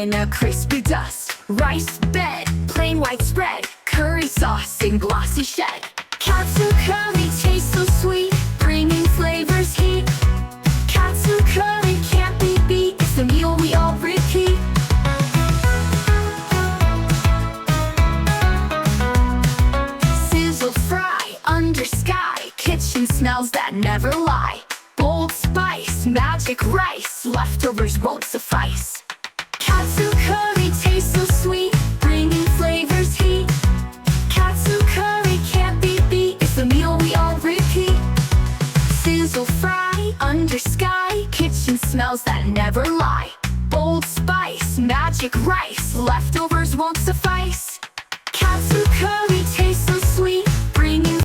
in a crispy dust. Rice bed, plain white spread, curry sauce in glossy shed. Katsu curry tastes so sweet, bringing flavors heat. Katsu curry can't be beat, it's the meal we all repeat. Sizzle fry under sky, kitchen smells that never lie. Bold spice, magic rice, leftovers won't suffice. Katsu curry tastes so sweet, bringing flavors heat. Katsu curry can't be beat, it's the meal we all repeat. Sizzle fry under sky, kitchen smells that never lie. Bold spice, magic rice, leftovers won't suffice. Katsu